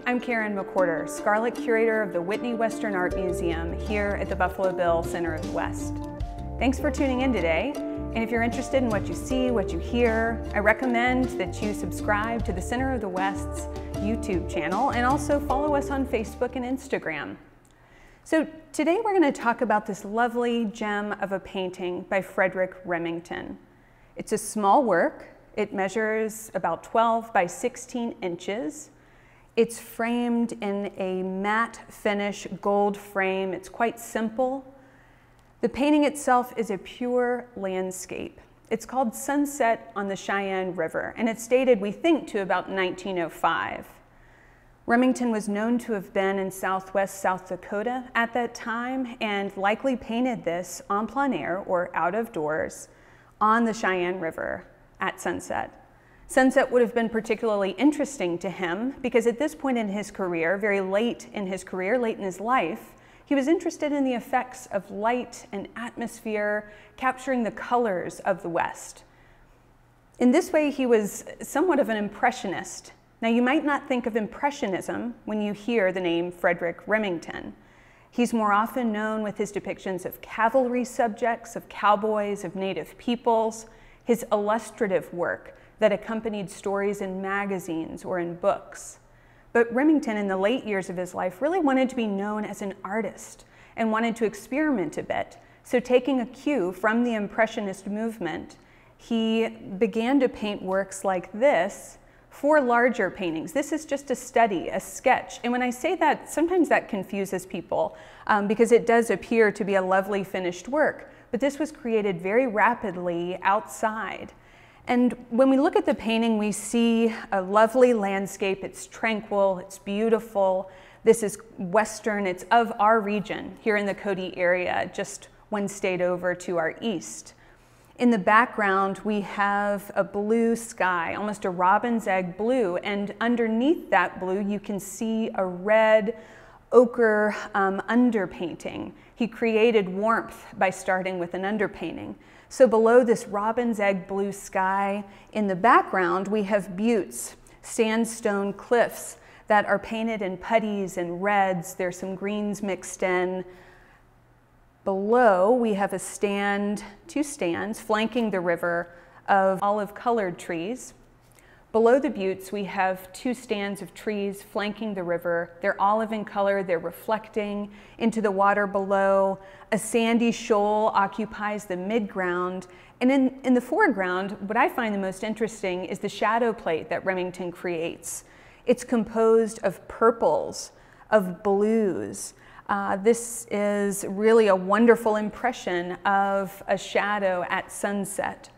I'm McWhorter, Scarlett Curator of the Whitney Western Art Museum here at the Buffalo Bill Center of the West. Thanks for tuning in today, and if you're interested in what you see, what you hear, I recommend that you subscribe to the Center of the West's YouTube channel and also follow us on Facebook and Instagram. So today we're going to talk about this lovely gem of a painting by Frederic Remington. It's a small work. It measures about 12 by 16 inches. It's framed in a matte finish gold frame. It's quite simple. The painting itself is a pure landscape. It's called Sunset on the Cheyenne River, and it's dated, we think, to about 1905. Remington was known to have been in southwest South Dakota at that time and likely painted this en plein air, or out of doors, on the Cheyenne River at sunset. Sunset would have been particularly interesting to him because at this point in his career, very late in his career, late in his life, he was interested in the effects of light and atmosphere, capturing the colors of the West. In this way, he was somewhat of an impressionist. Now, you might not think of Impressionism when you hear the name Frederic Remington. He's more often known with his depictions of cavalry subjects, of cowboys, of native peoples, his illustrative work that accompanied stories in magazines or in books. But Remington, in the late years of his life, really wanted to be known as an artist and wanted to experiment a bit. So taking a cue from the Impressionist movement, he began to paint works like this for larger paintings. This is just a study, a sketch. And when I say that, sometimes that confuses people because it does appear to be a lovely finished work. But this was created very rapidly outside. And when we look at the painting, we see a lovely landscape. It's tranquil, it's beautiful. This is Western, it's of our region here in the Cody area, just one state over to our east. In the background, we have a blue sky, almost a robin's egg blue, and underneath that blue, you can see a red ochre underpainting. He created warmth by starting with an underpainting. So below this robin's egg blue sky, in the background, we have buttes, sandstone cliffs that are painted in putties and reds. There's some greens mixed in. Below, we have two stands flanking the river of olive-colored trees. Below the buttes, we have two stands of trees flanking the river. They're olive in color, they're reflecting into the water below. A sandy shoal occupies the midground. And in the foreground, what I find the most interesting is the shadow plate that Remington creates. It's composed of purples, of blues. This is really a wonderful impression of a shadow at sunset.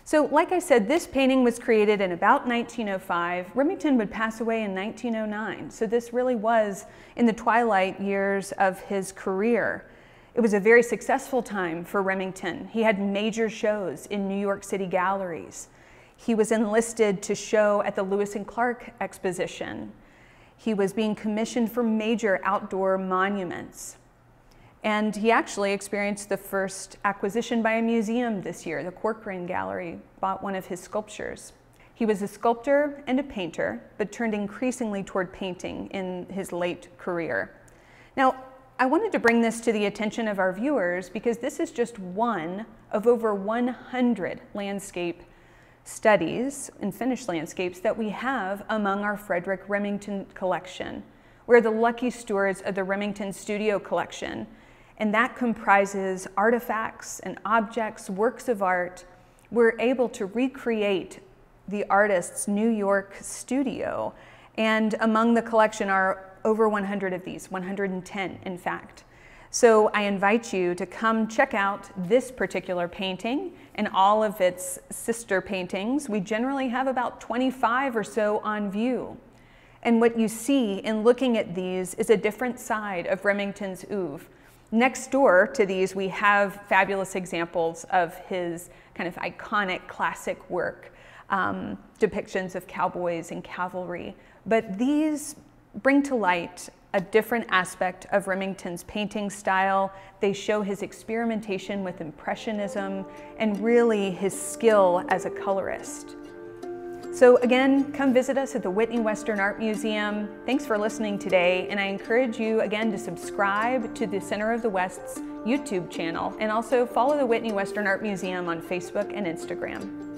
So like I said, this painting was created in about 1905. Remington would pass away in 1909. So this really was in the twilight years of his career. It was a very successful time for Remington. He had major shows in New York City galleries. He was enlisted to show at the Lewis and Clark exposition. He was being commissioned for major outdoor monuments. And he actually experienced the first acquisition by a museum this year. The Corcoran Gallery bought one of his sculptures. He was a sculptor and a painter, but turned increasingly toward painting in his late career. Now, I wanted to bring this to the attention of our viewers because this is just one of over 100 landscape studies and finished landscapes that we have among our Frederic Remington collection. We're the lucky stewards of the Remington Studio Collection, and that comprises artifacts and objects, works of art. We're able to recreate the artist's New York studio, and among the collection are over 100 of these, 110 in fact. So I invite you to come check out this particular painting and all of its sister paintings. We generally have about 25 or so on view. And what you see in looking at these is a different side of Remington's oeuvre. Next door to these, we have fabulous examples of his kind of iconic classic work, depictions of cowboys and cavalry. But these bring to light a different aspect of Remington's painting style. They show his experimentation with Impressionism and really his skill as a colorist. So again, come visit us at the Whitney Western Art Museum. Thanks for listening today, and I encourage you again to subscribe to the Center of the West's YouTube channel, and also follow the Whitney Western Art Museum on Facebook and Instagram.